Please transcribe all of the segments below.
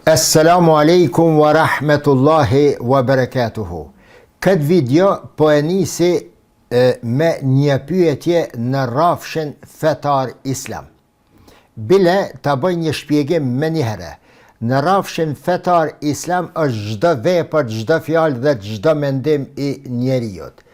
Assalamu alaikum wa rahmetullahi wa barakatuhu. Këtë video po e nisi me një pyetje në rrafshin fetar islam. Bile ta bëj një shpjegim me njëherë. Në rrafshin fetar islam është çdo vepër, çdo fjalë dhe çdo mendim i njeriut.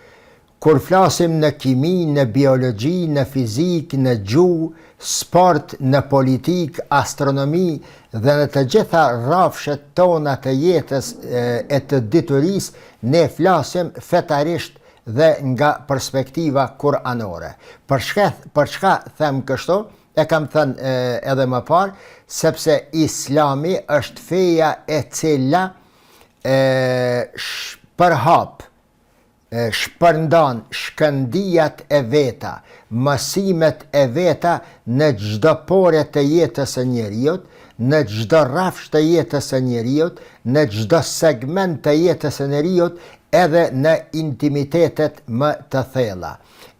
Kur flasim në kimi, në biologji, në fizik, në gjuhë, sport, në politik, astronomi dhe në të gjitha rrafshet tona të jetës e të diturisë, ne flasim fetarisht dhe nga perspektiva kuranore. Për çka them kështu? E kam thënë edhe më parë, sepse Islami është feja e cila shpërhap, shpërndan shkëndijat e veta, mësimet e veta në çdo pore të jetës së njeriut, në çdo rrafsh të jetës së njeriut, në çdo segment të jetës së njeriut, edhe në intimitetet më të thella.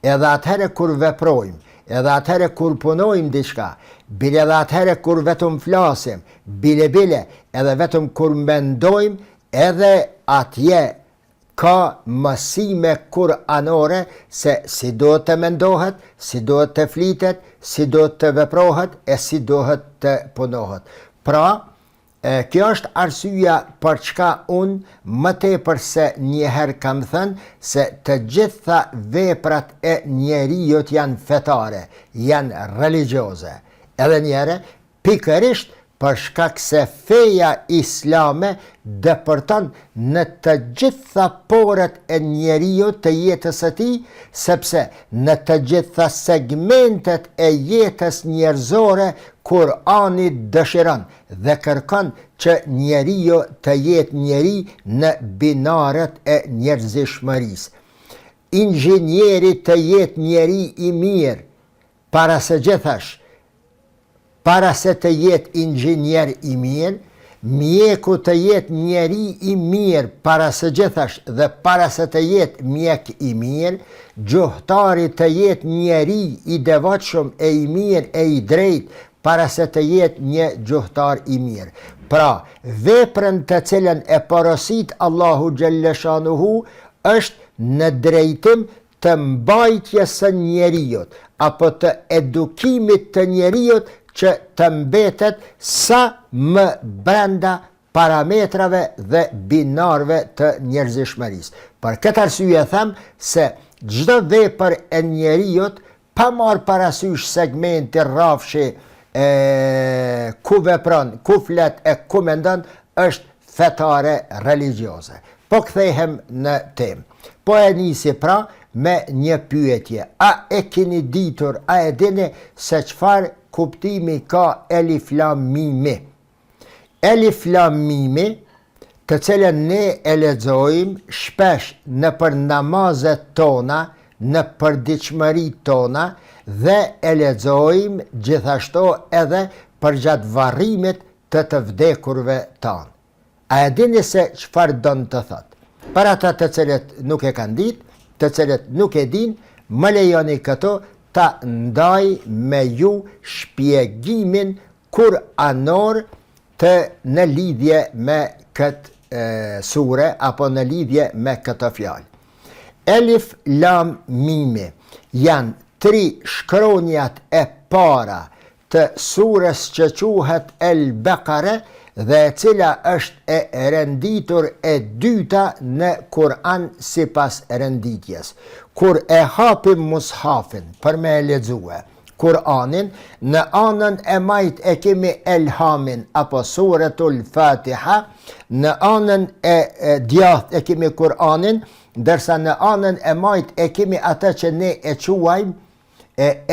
Edhe atëherë kur veprojmë, edhe atëherë kur punojmë diçka, bile edhe atëherë kur vetëm flasim, bile, edhe vetëm kur mendojmë, edhe atje ka mësime kuranore se si duhet të mendohet, si duhet të flitet, si duhet të veprohet e si duhet të punohet. Pra, kjo është arsyeja për çka unë më tepër se njëherë kam thënë se të gjitha veprat e njeriut janë fetare, janë religjioze. Edhe njëherë, pikërisht për shkak se feja islame dëpërton në të gjitha porët e njeriut të jetës së tij, sepse në të gjitha segmentet e jetës njerëzore Kurani dëshiron dhe kërkon që njeriu të jetë njeri në binaret e njerëzishmërisë. Inxhinieri të jetë njeri i mirë, para së gjithash, para se të jetë inxhinier i mirë, mjeku të jetë njeri i mirë para së gjithash dhe para se të jetë mjek i mirë, gjuhtari të jetë njeri i devotshëm e i mirë e i drejtë para se të jetë një gjuhtar i mirë. Pra, veprën të cilën e porosit Allahu Gjellëshanuhu është në drejtim të mbajtjes së njeriut, apo të edukimit të njeriut që të mbetet sa më brenda parametrave dhe binarve të njerëzishmërisë. Për këtë arsye them se çdo vepër e njeriut, pa marrë parasysh segmenti, rrafshi, ku vepron, ku flet e ku mendon, është fetare religjioze. Po kthehem në temë. Po e nisi pra me një pyetje. A e keni ditur, a e dini se çfarë kuptimi ka elif lam mimi? Elif lam mimi, të cilën ne e lexojmë shpesh në për namazet tona, në përditshmëritë tona dhe e lexojmë gjithashtu edhe përgjatë varrimit të vdekurve tanë. A e dini se çfarë don të thotë? Për ata të cilët nuk e kanë ditë, të cilët nuk e din, më lejoni këto ta ndaj me ju shpjegimin kuranor të në lidhje me këtë sure apo në lidhje me këtë fjalë. Elif lam mimi janë 3 shkronjat e para të surës që quhet El Bekare dhe e cila është e renditur e dyta në Kur'an sipas renditjes. Kur e hapim mushafin për me e lexue Kur'anin, në anën e majt e kemi Elhamin apo Suratul Fatiha, në anën e djathtë e kemi Kur'anin, ndërsa në anën e majt e kemi atë që ne e quajmë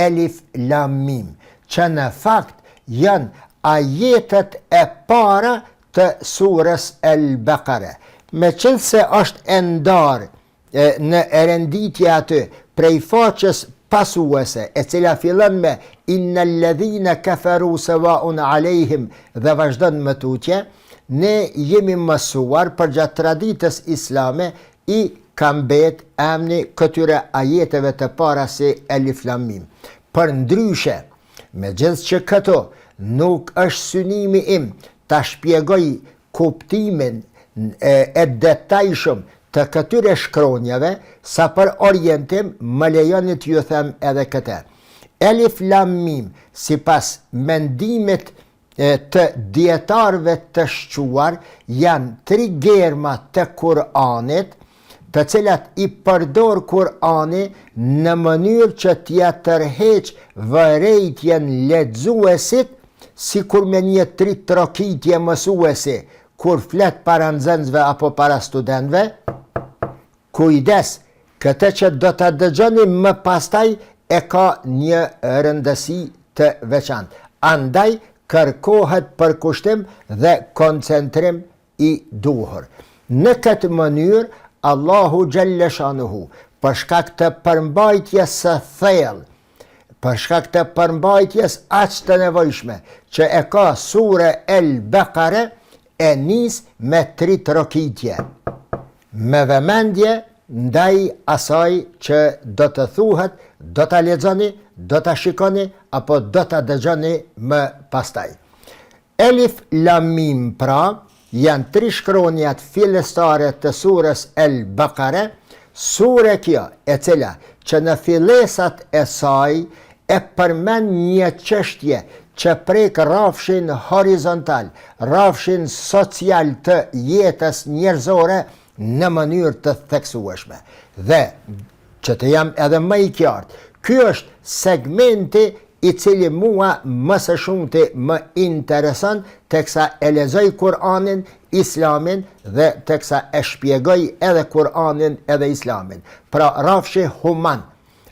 Elif Lam Mim, që në fakt janë ajetet e para të surës El Bekare. Meqense është e ndarë në renditje aty prej faqes pasuese, e cila fillon me innal ladhina kafaru sawaun alejhim dhe vazhdon më tutje, ne jemi mësuar përgjatë traditës islame i ka mbet emni këtyre ajeteve të para si Elif Lam Mim. Për ndryshe, megjithëse që këto nuk është synimi im ta shpjegoj kuptimin e detajshëm të këtyre shkronjave, sa për orientim më lejoni t'ju them edhe këtë. Elif lam mim, sipas mendimit të dietarëve të shquar, janë 3 germa të Kur'anit, të cilat i përdor Kur'ani në mënyrë që t'ja tërheq vërejtjen lexuesit, sikur me një tritrokitje mësuesi kur flet para nxënësve apo para studentëve. Kujdes, këtë që do ta dëgjoni më pastaj e ka një rëndësi të veçantë. Andaj kërkohet përkushtim dhe koncentrim i duhur. Në këtë mënyrë Allahu xhalla shanuhu, për shkak të përmbajtjes së thellë, për shkak të përmbajtjes aq të nevojshme që e ka sure El-Baqara, e nis me tritrokitje, me vëmendje ndaj asaj që do të thuhet, do ta lexoni, do ta shikoni apo do ta dëgjoni më pastaj. Elif lam mim, pra, janë 3 shkronjat fillestare të surës El-Baqara, sure kjo e cila që në fillesat e saj e përmend një çështje që prek rrafshin horizontal, rrafshin social të jetës njerëzore në mënyrë të theksueshme. Dhe që të jam edhe më i qartë, ky është segmenti i cili mua më së shumti më intereson teksa e lexoj Kur'anin, Islamin dhe teksa e shpjegoj edhe Kur'anin edhe Islamin. Pra rrafshi human,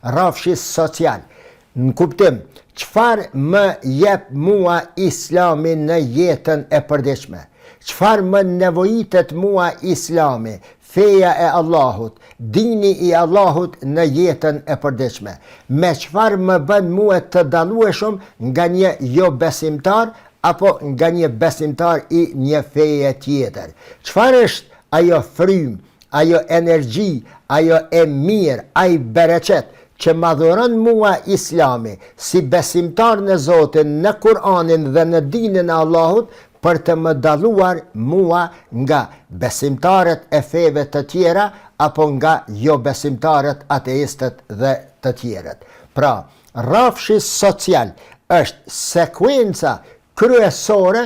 rrafshi social. Në kuptim, çfarë më jep mua Islami në jetën e përditshme? Çfarë më nevojitet mua Islami, feja e Allahut, dini i Allahut në jetën e përditshme? Me çfarë më bën mua të dallueshëm nga një jo besimtar apo nga një besimtar i një feje tjetër? Çfarë është ajo frym, ajo energji, ajo e mirë, ai bereqet që madhuron mua Islami si besimtar në Zotin, në Kur'anin dhe në dinin e Allahut, për të më dalluar mua nga besimtarët e feve të tjera apo nga jo besimtarët ateistët dhe të tjerët. Pra, rrafshi social është sekuenca kryesore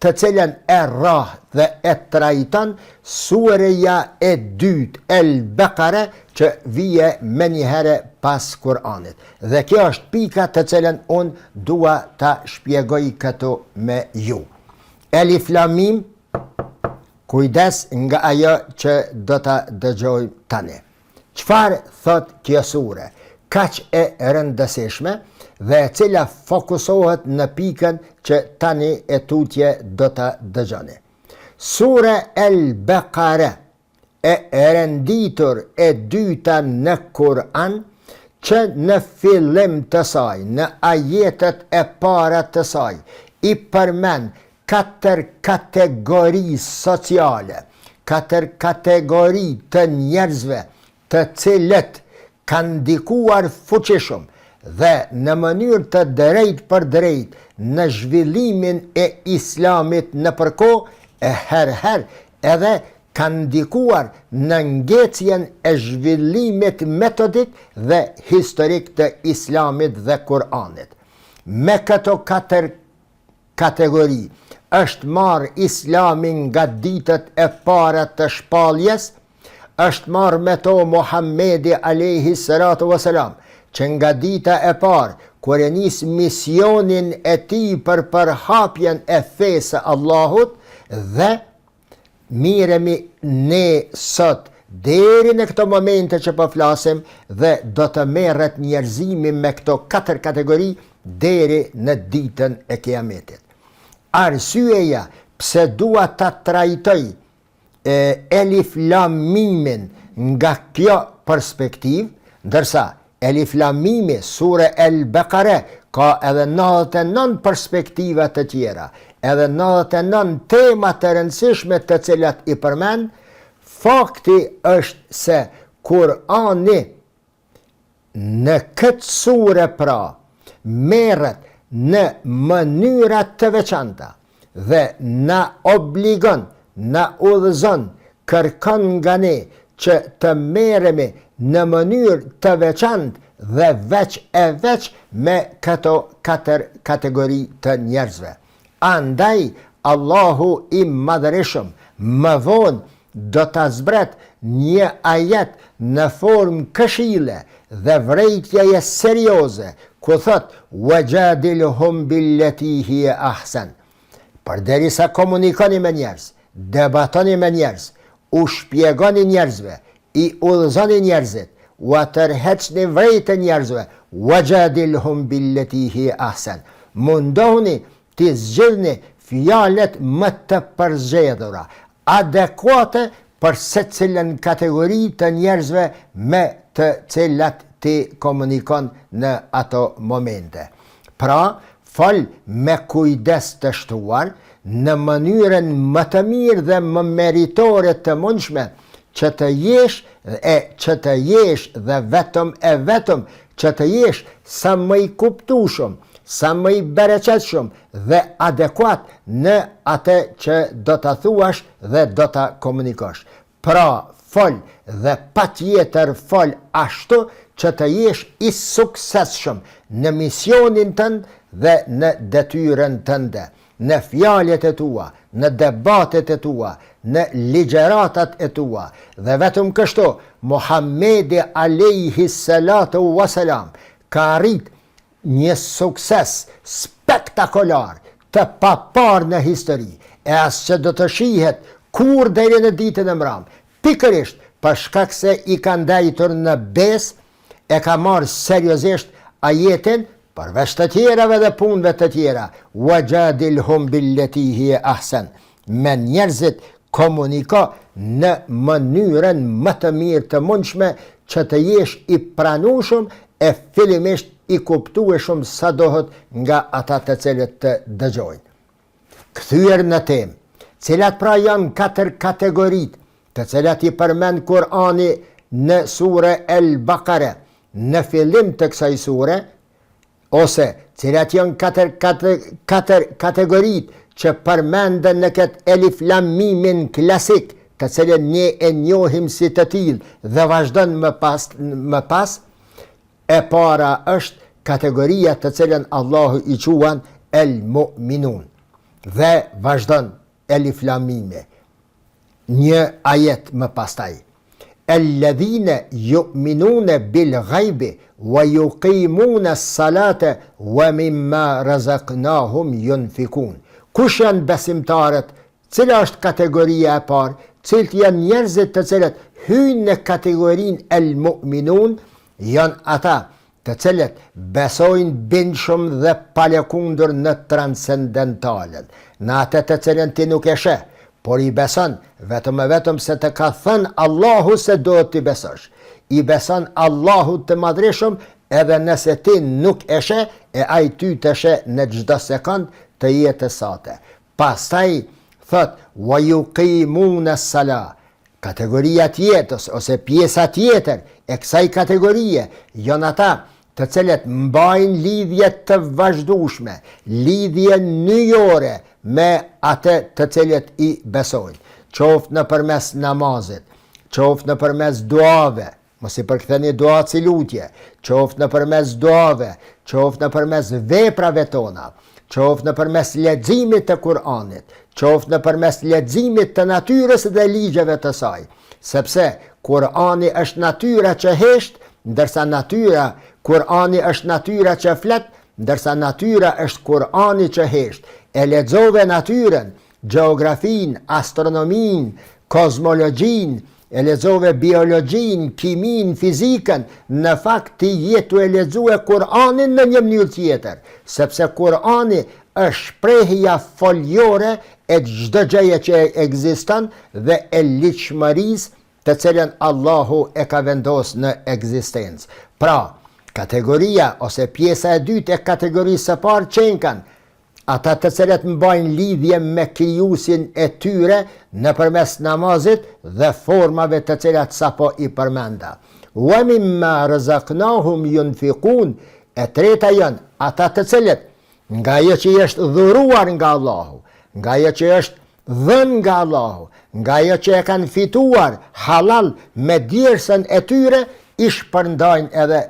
të cilën e rrah dhe e trajton sureja e 2 El-Baqara që vije me një herë pas Kur'anit. Dhe kjo është pika të cilën unë dua ta shpjegoj këtu me ju. Elif lam mim, kujdes nga ajo që do ta dëgjoj tani. Çfarë thot kjo sure? Kaq e rëndësishme dhe e cila fokusohet në pikën që tani e tutje do ta dëgjoni. Sure El-Baqara, e renditur e 2 në Kur'an, që në fillim të saj, në ajetet e para të saj, i përmend 4 kategori sociale, 4 kategori të njerëzve të cilët kanë ndikuar fuqishëm dhe në mënyrë të drejt për drejt në zhvillimin e Islamit në përkohë e herë edhe kanë ndikuar në ngecjen e zhvillimit metodik dhe historik të Islamit dhe Kur'anit. Me këto 4 kategori është marrë Islami nga ditët e para të shpalljes, është marrë me to Muhammedi alayhi salatu wasalam, që nga dita e parë, kur e nis misionin e tij për përhapjen e fesë së Allahut, dhe miremi ne sot deri në këto momente që po flasim, dhe do të merret njerëzimi me këto 4 kategori deri në ditën e Kiametit. Arsyeja pse dua ta trajtoj Elif lam mimin nga kjo perspektiv, ndërsa Elif lam mimi sure El-Baqara ka edhe 99 perspektiva të tjera, edhe 99 tema të rëndësishme të cilat i përmend, fakti është se Kur'ani në këtë sure pra merret në mënyra të veçanta dhe na obligon, na udhëzon, kërkon nga ne që të merremi në mënyrë të veçantë dhe veç me këto 4 kategori të njerëzve. Andaj, Allahu i madhërishëm më vonë do të zbret një ajet në formë këshille dhe vrejtjeje serioze, ku thot, وَجَادِلْهُمْ بِالَّتِي هِيَ أَحْسَنُ. Përderisa komunikoni me njerëz, debatoni me njerëz, u shpjegoni njerëzve, i udhëzoni njerëzit, u tërheqni vrejtë njerëzve, وَجَادِلْهُمْ بِالَّتِي هِيَ أَحْسَنُ. Mundohuni të zgjidhni fjalët më të përzgjedhura, adekuate për secilën kategori të njerëzve me të cilat ti komunikon në ato momente. Pra, fol me kujdes të shtuar, në mënyrën më të mirë dhe më meritore të mundshme, që të jesh dhe vetëm që të jesh sa më i kuptueshëm, sa më i bereqetshëm dhe adekuat në atë që do të thuash dhe do të komunikosh. Pra, fol dhe patjetër fol ashtu që të jesh i suksesshëm në misionin tënd dhe në detyrën tënde, në fjalët e tua, në debatet e tua, në ligjeratat e tua. Dhe vetëm kështu, Muhammedi alayhi salatu wassalam ka arrit një sukses spektakolar të papar në histori, e as që do të shihet kur deri në ditën e mram, pikërisht për shkak se i ka ndajtur në besë, e ka marrë seriozisht ajetin, përveç të tjerave dhe punëve të tjera, وَجَادِلْهُمْ بِالَّتِي هِيَ أَحْسَنُ. Me njerëzit komuniko në mënyrën më të mirë të mundshme, që të jesh i pranueshëm e fillimisht i kuptueshëm sa dohet nga ata të cilët të dëgjojnë. Kthyer në temë, cilat pra janë 4 kategoritë, të cilat i përmend Kur'ani në sure El-Bakare, në fillim të kësaj sure, ose cilat janë 4 kategoritë që përmenden në këtë elif lam mimin klasik, të cilën ne e njohim si të tillë dhe vazhdon më pas, e para është kategoria të cilën Allahu i quan el-mu'minun, dhe vazhdon elif lam mime. Një ajet më pastaj. الذين يؤمنون بالغيب ويقيمون الصلاة ومما رزقناهم ينفقون. Kush janë besimtarët? Cila është kategoria e parë? Cilët janë njerëzit të cilët hyjnë në kategorinë el-mu'minun? Janë ata të cilët besojnë bindshëm dhe palëkundur në transcendentalen, në atë të cilën ti nuk e sheh, por i beson vetëm se të ka thënë Allahu se do t'i besosh. I beson Allahu të madhreshëm edhe nëse ti nuk e sheh, e ai ty të sheh në çdo sekond të jetës sate. Pastaj thot وَيُقِيمُونَ الصَّلَاةَ. Kategoria tjetër ose pjesa tjetër e kësaj kategorie janë ata të cilët mbajnë lidhje të vazhdueshme, lidhje nyjore me atë të cilët i besojnë, qoftë nëpërmes namazit, qoftë nëpërmes duave, mos i përktheni duat si lutje, qoftë nëpërmes duave, qoftë nëpërmes veprave tona, qoftë nëpërmes leximit të Kur'anit, qoftë nëpërmes leximit të natyrës dhe ligjeve të saj, sepse Kur'ani është natyra që hesht, ndërsa Kur'ani është natyra që flet, ndërsa natyra është Kur'ani që hesht. E lexove natyrën, gjeografin, astronomin, kozmologjin, e lexove biologjin, kimin, fizikën, në fakt ti jetu e lexue Kur'anin në një mënyrë tjetër, sepse Kur'ani është shprehja foljore e çdo gjëje që ekziston dhe e ligjshmërisë të cilën Allahu e ka vendosur në ekzistencë. Pra, kategoria ose pjesa e dytë e kategorisë së parë qenkan, ata të cilët mbajnë lidhje me krijuesin e tyre nëpërmes namazit dhe formave të cilat sapo i përmenda. وَمِمَّا رَزَقْنَاهُمْ يُنْفِقُونَ. E treta janë ata të cilët nga ajo që është dhuruar nga Allahu, nga ajo që është dhënë nga Allahu, nga ajo që e kanë fituar halal me djersën e tyre, i shpërndajnë edhe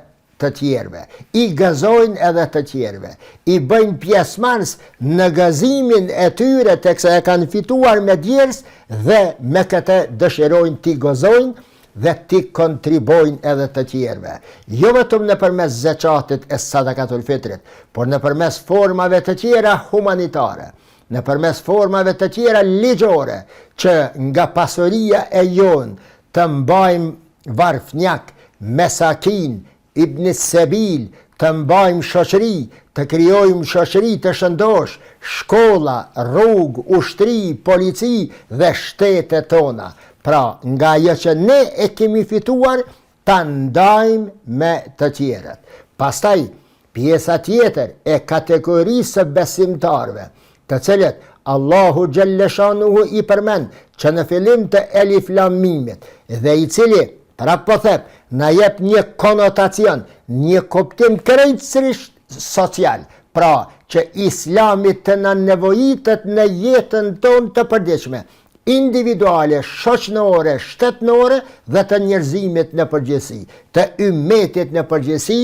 të tjerëve, i gëzojnë edhe të tjerëve, i bëjnë pjesëmarrës në gëzimin e tyre teksa e kanë fituar me djers dhe me këtë dëshirojnë t'i gëzojnë dhe t'i kontribojnë edhe të tjerëve. Jo vetëm nëpërmes zeqatit e sadakatul fitrit, por nëpërmes formave të tjera humanitare, nëpërmes formave të tjera ligjore, që nga pasuria e jonë të mbajmë varfnjak, mesakin, ibn sebil, të mbajmë shoqëri, të krijojmë shoqëri të shëndosh, shkolla, rrugë, ushtri, polici dhe shtetet tona. Pra, nga ajo që ne e kemi fituar, ta ndajmë me të tjerët. Pastaj, pjesa tjetër e kategorisë së besimtarëve, të cilët Allahu Gjellëshanuhu i përmend që në fillim të Elif Lam Mimit, dhe i cili, prapë po thep, na jep një konotacion, një kuptim krejtësisht social, pra që Islami të na nevojitet në jetën tonë të përditshme, individuale, shoqërore, shtetërore dhe të njerëzimit në përgjithësi, të ummetit në përgjithësi,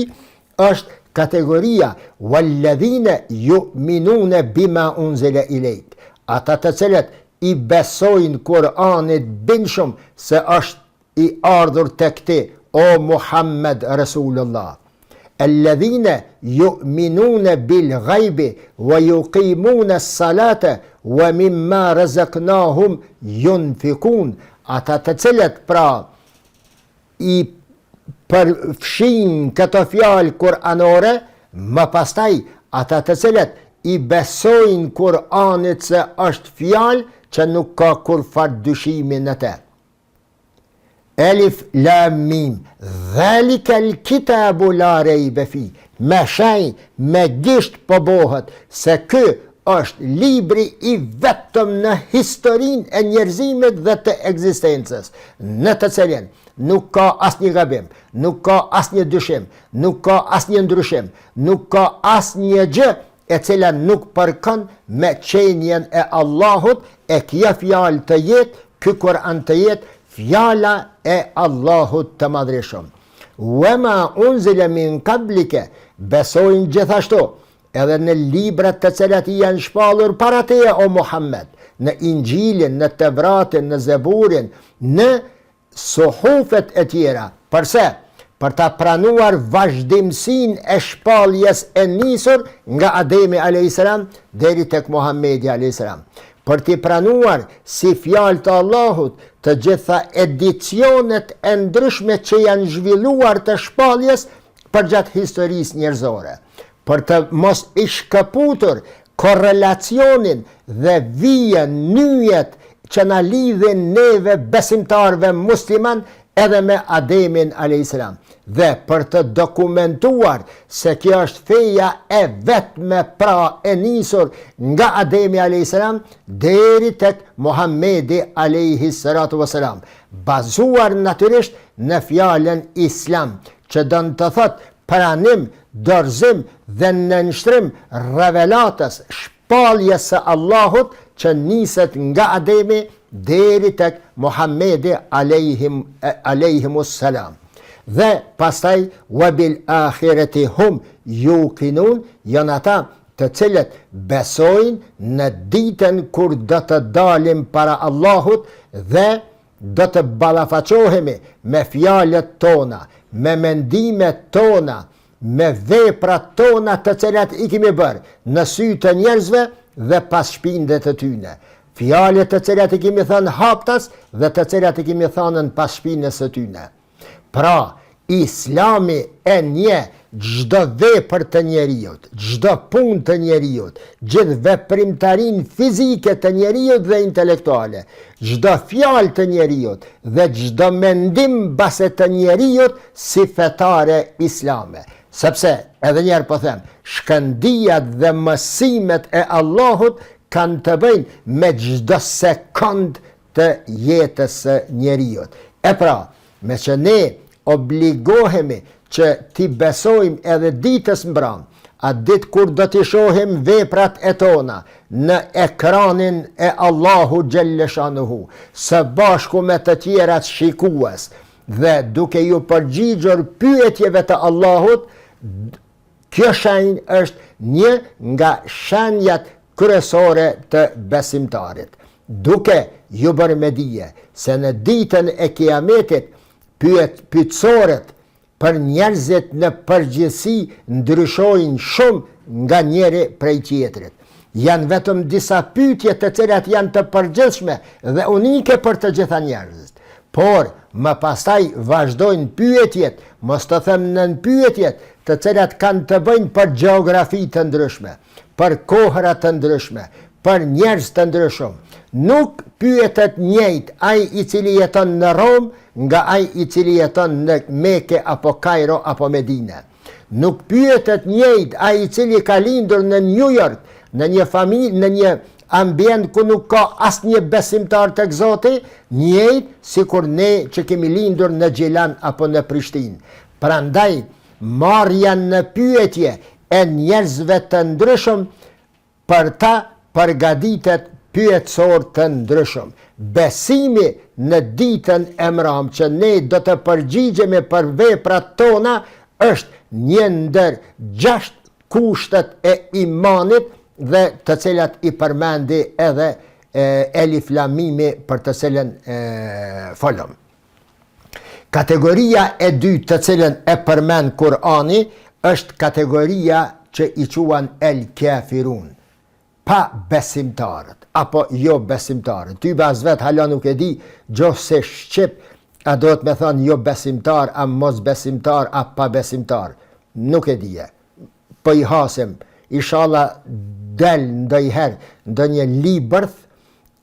është kategoria walladhina yu'minuna bima unzila ilayk. Ata të cilët i besojnë Kur'anit bindshëm se është i ardhur tek ti, o Muhammed Rasulullah. Alladhina yu'minuna bil ghaibi wa yuqimuna as-salata wa mimma razaqnahum yunfikun. Ata të cilët pra i përfshin këto fjalë kuranore, më pastaj ata të cilët i besojnë Kur'anit se është fjalë që nuk ka kurfar dyshimi në te. Elif Lam Mim, dhalika l-kitabu la rejbe fi, me shenjë, me gisht pëbohet se ky është libri i vetëm në historinë e njerëzimit dhe të ekzistencës, në të cilin nuk ka asnjë gabim, nuk ka asnjë dyshim, nuk ka asnjë ndryshim, nuk ka asnjë gjë e cila nuk përkon me qenjen e Allahut, e kjo fjalë të jetë, ky Kur'an të jetë fjala e Allahut të madhreshëm. Wama unzila min qablika, besojnë gjithashtu edhe në librat të cilat i janë shpallur para teje, o Muhammed, në Injilin, në Tevratin, në Zeburin, në suhufet e tjera. Përse? Për ta pranuar vazhdimsinë e shpalljes e nisur nga Ademi a.s. deri tek Muhammedi a.s. Për t'i pranuar si fjalë të Allahut të gjitha edicionet e ndryshme që janë zhvilluar të shpalljes përgjatë historisë njerëzore. Për të mos i shkëputur korrelacionin dhe vijen, nyjet që na lidhin neve besimtarve musliman edhe me Ademin a.s. Dhe për të dokumentuar se kjo është feja e vetme pra e nisur nga Ademi a.s. deri tek Muhammedi a.s. bazuar natyrisht në fjalën Islam, që dënë të thot pranim, dorëzim dhe nënshtrim revelatës, shpalljes së Allahut që niset nga Ademi deri tek Muhammedi a.s. Dhe pastaj wabil akhirati hum yuqinun, janë ata të cilët besojnë në ditën kur do të dalim para Allahut dhe do të ballafaqohemi me fjalët tona, me mendimet tona, me veprat tona të cilat i kemi bërë në sy të njerëzve dhe pas shpindet të tyne. Fjalët të cilat i kemi thënë haptas dhe të cilat i kemi thënë pas shpinës së tyne. Pra, Islami e nje çdo vepër të njeriut, çdo punë të njeriut, gjithë veprimtarin fizike të njeriut dhe intelektuale, çdo fjalë të njeriut dhe çdo mendim base të njeriut si fetare islame. Sepse, edhe njerë po them, shkëndijat dhe mësimet e Allahut kanë të bëjnë me çdo sekond të jetës së njeriut. E pra, me që ne obligohemi që ti besojmë edhe ditës mbram, atë ditë kur do t'i shohim veprat e tona në ekranin e Allahu Gjellëshanuhu, së bashku me të tjerat shikues, dhe duke ju përgjigjur pyetjeve të Allahut, kjo shenjë është një nga shenjat kryesore të besimtarit. Duke ju bërë me dije se në ditën e kiametit pyetësorët për njerëzit në përgjithësi ndryshojnë shumë nga njeri prej tjetrit. Janë vetëm disa pyetje të cilat janë të përgjithshme dhe unike për të gjitha njerëzit. Por më pastaj vazhdojnë pyetjet, mos të them nën pyetjet, të cilat kanë të bëjnë për gjeografi të ndryshme, për kohëra të ndryshme, për njerëz të ndryshëm. Nuk pyetet njëjtë ai i cili jeton në Rom nga ai i cili jeton në Mekë apo Kairo apo Medinë. Nuk pyetet njëjtë ai i cili ka lindur në New York, në një familje, në një ambient ku nuk ka asnjë besimtar tek Zoti, njëjtë sikur ne që kemi lindur në Gjilan apo në Prishtinë. Prandaj marrja në pyetje e njerëzve të ndryshëm për ta përgatitet pyetësor të ndryshëm. Besimi në ditën e mram që ne do të përgjigjemi për veprat tona është një ndër 6 kushtet e imanit dhe të cilat i përmendi edhe Elif Lam Mimi për të cilën folëm. Kategoria e dytë të cilën e përmend Kur'ani është kategoria që i quhen el kafirun, pa besimtarët apo jo besimtarët. Ty bas vet hala nuk e di gjose shqip, a do të me thonë jo besimtar, a mos besimtar, a pa besimtar. Nuk e dije. Po i hasim, inshallah del ndonjëherë ndonjë libërth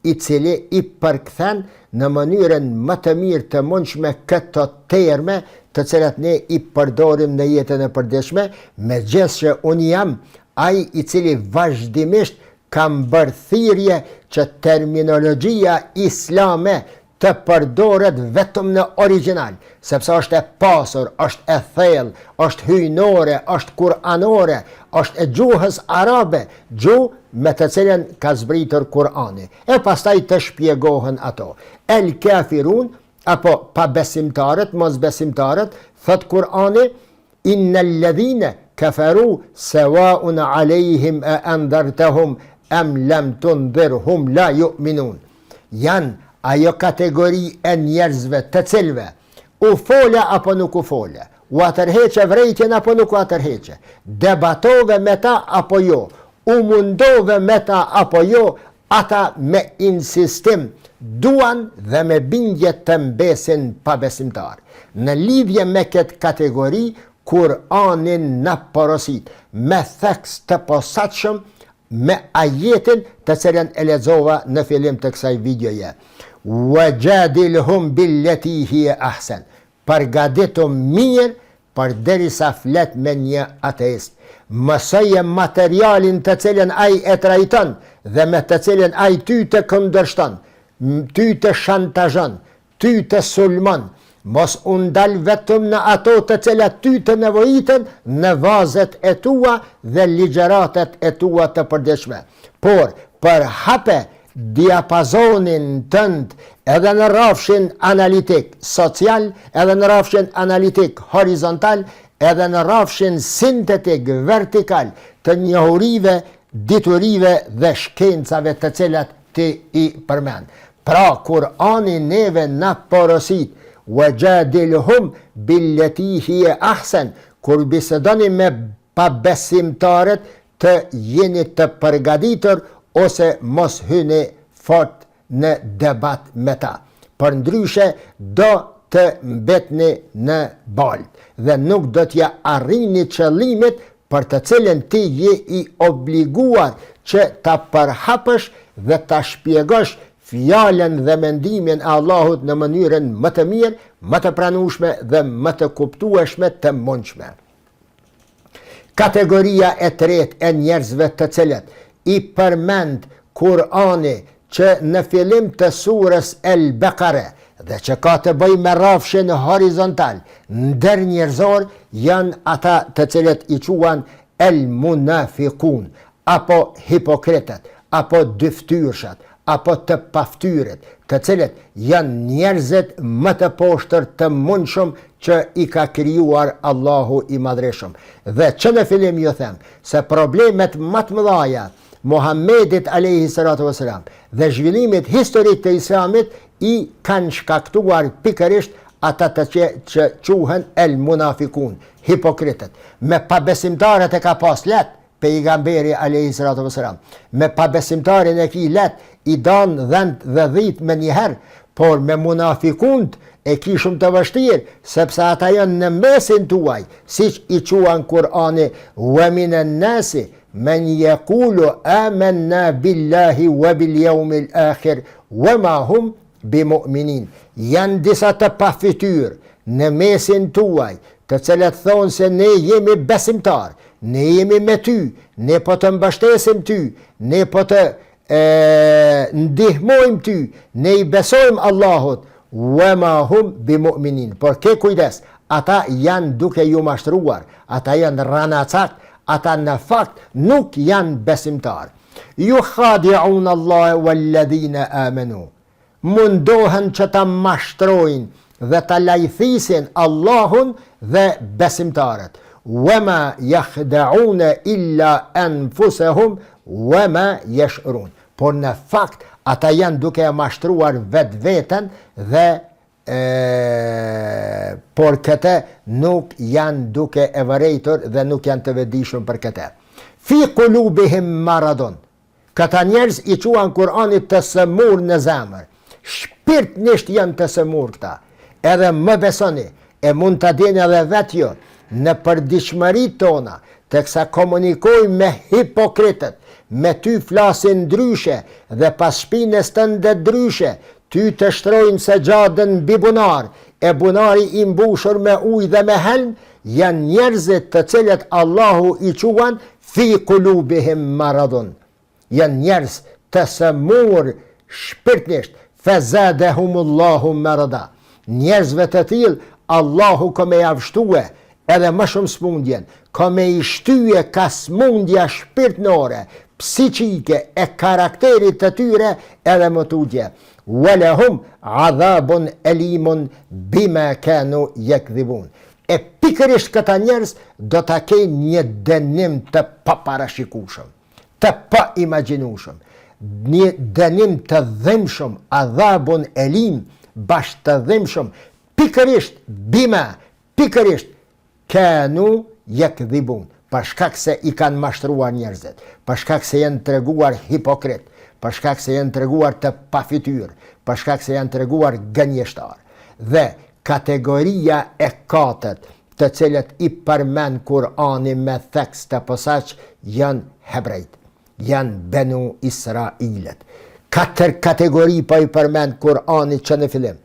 i cili i përkthen në mënyrën më të mirë të mundshme këto terme të cilat ne i përdorim në jetën e përditshme, megjithëse unë jam ai i cili vazhdimisht kam bërë thirrje që terminologjia islame të përdoret vetëm në original, sepse është e pasur, është e thellë, është hyjnore, është kuranore, është e gjuhës arabe, gjuhë me të cilën ka zbritur Kur'ani. E pastaj të shpjegohen ato. El kafirun, apo pa besimtarët, mos besimtarët, thot Kur'ani, innal ladhina kafaru sawaun alejhim e andartahum am lam tundirhum la yu'minun. Janë ajo kategori e njerëzve të cilve u fola apo nuk u fola, u atërheqe vrejtjen apo nuk u atërheqe, debatove me ta apo jo, u mundove me ta apo jo, ata me insistim duan dhe me bindje të mbesin pa besimtar. Në lidhje me këtë kategori, Kur'anin në porosit me theks të posaçëm me ajetin të cilën e lexova në fillim të kësaj videoje. Wajadilhum billati hiya ahsan. Përgatitu mirë përderisa flet me një ateist. Mësoje materialin të cilën ai e trajton dhe me të cilën ai ty të kundërshton, ty të shantazhon, ty të sulmon. Mos undal vetëm në ato të cilat ty të nevojiten në vazet e tua dhe ligjëratat e tua të përditshme. Por përhape diapazonin tënd edhe në rrafshin analitik social, edhe në rrafshin analitik horizontal, edhe në rrafshin sintetik vertikal të njohurive, diturive dhe shkencave të cilat ti i përmend. Pra Kur'ani neve na porosit wajadilhum billati hiya ahsan, kur bisedoni me pabesimtarët të jeni të përgatitur ose mos hyni fort në debat me ta. Përndryshe do të mbetni në baltë dhe nuk do t'ja arrini qëllimit për të cilën ti je i obliguar që ta përhapësh dhe ta shpjegosh fjalen dhe mendimin e Allahut në mënyrën më të mirë, më të pranueshme dhe më të kuptueshme të mundshme. Kategoria e tretë e njerëzve të cilët i përmend Kur'ani që në fillim të surës El Bekare dhe që ka të bëjë me rrafshin horizontal ndër njerëzor janë ata të cilët i quhen el munafikun, apo hipokritet, apo dyftyrshat, apo të paftyret, të cilët janë njerëzit më të poshtër të mundshëm që i ka krijuar Allahu i Madhreshëm. Dhe që në fillim ju them se problemet më të mëdha Muhammedit alayhi salatu wasalam dhe zhvillimit historik të Islamit i kanë shkaktuar pikërisht ata që quhen el munafikun, hipokritët. Me pabesimtarët e ka pas let pejgamberi alayhi salatu wasalam. Me pabesimtarin e ki let i dan dhënd dhe dhit me njëherë, por me munafikunt e ki shumë të vështirë, sepse ata janë në mesin tuaj, siç i quan Kur'ani, wa minan nasi men yaqulu amanna billahi wa bil yawmil akhir wa ma hum bimu'minin. Janë disa të pafytyr në mesin tuaj, të cilët thonë se ne jemi besimtar, ne jemi me ty, ne po të mbështesim ty, ne po të ndihmojmë ty, ne i besojmë Allahut, wa ma hum bimu'minin. Por ke kujdes, ata janë duke ju mashtruar, ata janë ranacak, ata në fakt nuk janë besimtar. Ju khadi'un Allah walladhina amanu. Mundohen që ta mashtrojnë dhe ta lajthisin Allahun dhe besimtarët. Wama yakhda'una illa anfusahum wama yash'urun. Por në fakt ata janë duke e mashtruar vetveten dhe por këtë nuk janë duke e vërejtur dhe nuk janë të vedishëm për këtë. Fi qulubihim maradun. Këta njerëz i quan Kur'anit të sëmur në zemër. Shpirtnisht janë të sëmur këta. Edhe më besoni, e mund të dini edhe vetë jo, në përditshmëritë tona, teksa komunikojmë me hipokritët, me ty flasin ndryshe dhe pas shpinës tënde ndryshe, ty të shtrojnë se gjadën mbi bunar, e bunari i mbushur me ujë dhe me helm, janë njerëzit të cilët Allahu i quan fi qulubihim maradun. Janë njerëz të sëmur shpirtnisht, fazadahumullahu marada. Njerëzve të tillë Allahu ka me javshtue edhe më shumë smundjen, ka me i shtyje ka smundja shpirtnore, psiqike e karakterit të tyre edhe më tutje. Walahum adhabun elimun bima kanu yakdhibun. E pikërisht këta njerëz do ta kenë një dënim të paparashikueshëm, të paimagjinueshëm, një dënim të dhimbshëm, adhabun elim, bash të dhimbshëm, pikërisht bima, pikërisht kanu yakdhibun. Për shkak se i kanë mashtruar njerëzit, për shkak se janë treguar hipokrit, për shkak se janë treguar të pafytyr, për shkak se janë treguar gënjeshtar. Dhe kategoria e katërt, të cilët i përmend Kur'ani me tekst të posaç, janë hebrejt, janë Benu Israilet. 4 kategori po i përmend Kur'ani që në fillim.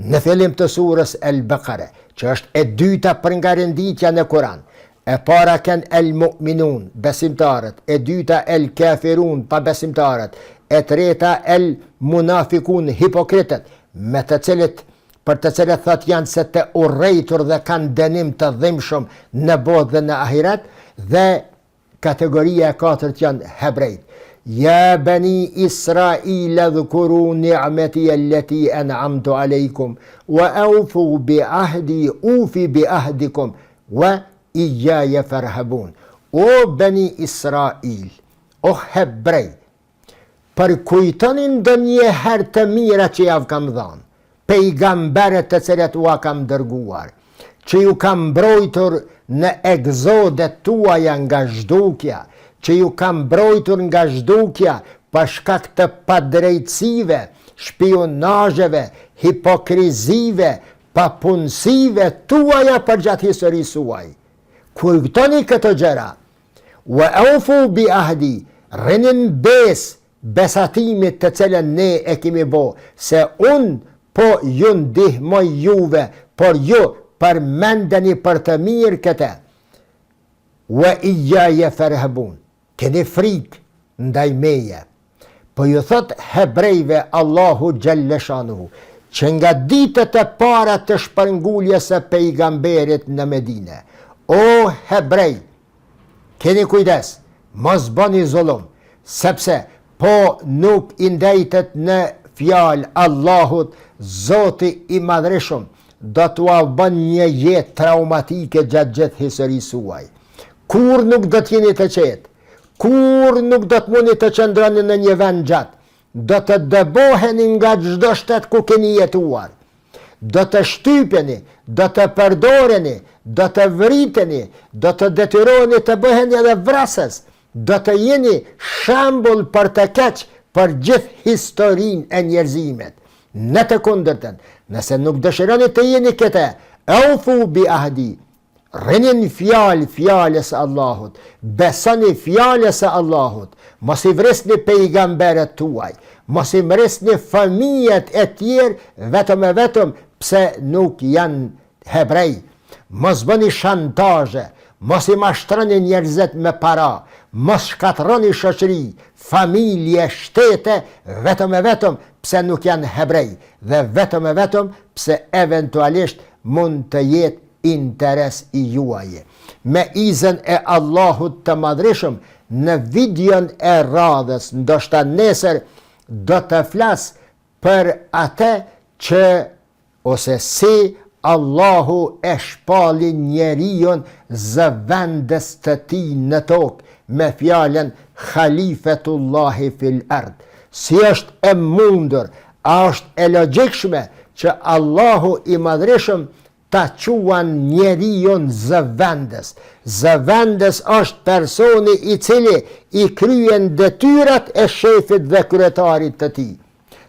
Në fillim të surës El-Baqara, që është e dyta për nga renditja në Kur'an. E para kënë el mu'minun, besimtarët, e dyta el kafirun, pa besimtarët, e treta el munafikun, hipokritët, me të cilët, për të cilët thot janë se të urrejtur dhe kanë dënim të dhimbshëm në botë dhe në ahiret, dhe kategoria e katërt janë hebrejt. Ja bani Israila dhkuru ni'mati allati an'amtu alaykum wa awfu bi ahdi ufi bi ahdikum wa iyaya farhabun. O bani Israil, o hebrej, përkujtonin ndonjëherë të mira që javë kam dhënë, pejgamberet të cilët ua kam dërguar, që ju kam mbrojtur në egzodet tuaja nga zhdukja, që ju kam mbrojtur nga zhdukja për shkak të padrejtësive, shpionazheve, hipokrizive, papunësive tuaja për gjatë historisë suaj. Kujtoni këto gjëra. Wa awfu bi ahdi, rinin besatimit të cilën ne e kemi bo, se unë po ju ndihmoj juve, por ju përmendeni për të mirë këtë. Wa iyaya farhabun, keni frikë ndaj meje. Po ju thot hebrejve Allahu Gjellëshanuhu, që nga ditët e para të shpërnguljes së pejgamberit në Medine, o hebrej, keni kujdes, mos bëni zullum, sepse po nuk i ndajtet në fjalë Allahut, Zoti i Madhreshëm do t'ua bën një jetë traumatike gjatë gjithë historisë suaj. Kur nuk do t'jeni të qetë, kur nuk do t'muni të qëndroni në një vend gjatë, do të dëboheni nga çdo shtet ku keni jetuar, do të shtypeni, do të përdoreni, do të vriteni, do të detyroheni të bëheni edhe vrasës, do të jeni shembull për të keq për gjithë historinë e njerëzimit. Në të kundërtën, nëse nuk dëshironi të jeni këte, aufu bi ahdi, rinin fjalës e Allahut, besoni fjalës e Allahut, mos i vrisni pejgamberet tuaj, mos i vrisni fëmijët e tjerë vetëm pse nuk janë hebrej, mos bëni shantazhe, mos i mashtroni njerëzit me para, mos shkatroni shoqëri, familje, shtete, vetëm pse nuk janë hebrej, dhe vetëm pse eventualisht mund të jetë interes i juaje. Me izën e Allahut të Madhreshëm, në videon e radhës, ndoshta nesër, do të flas për atë që ose si Allahu e shpalli njeriun zëvendës të tij në tokë me fjalën Khalifetullahi fil ard. Si është e mundur, a është e logjikshme që Allahu i Madhreshëm ta quan njeriun zëvendës. Zëvendës është personi i cili i kryen detyrat e shefit dhe kryetarit të tij.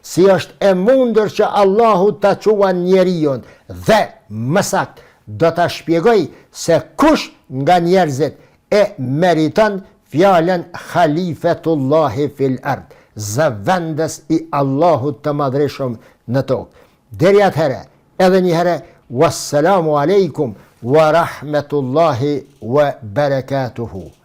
Si është e mundur që Allahu ta quan njeriun, dhe më saktë do ta shpjegoj se kush nga njerëzit e meriton fjalën Khalifetullahi fil ard, zëvendës i Allahut të Madhreshëm në tokë. Deri atëherë, edhe një herë, wassalamu alaikum wa rahmetullahi wa barakatuhu.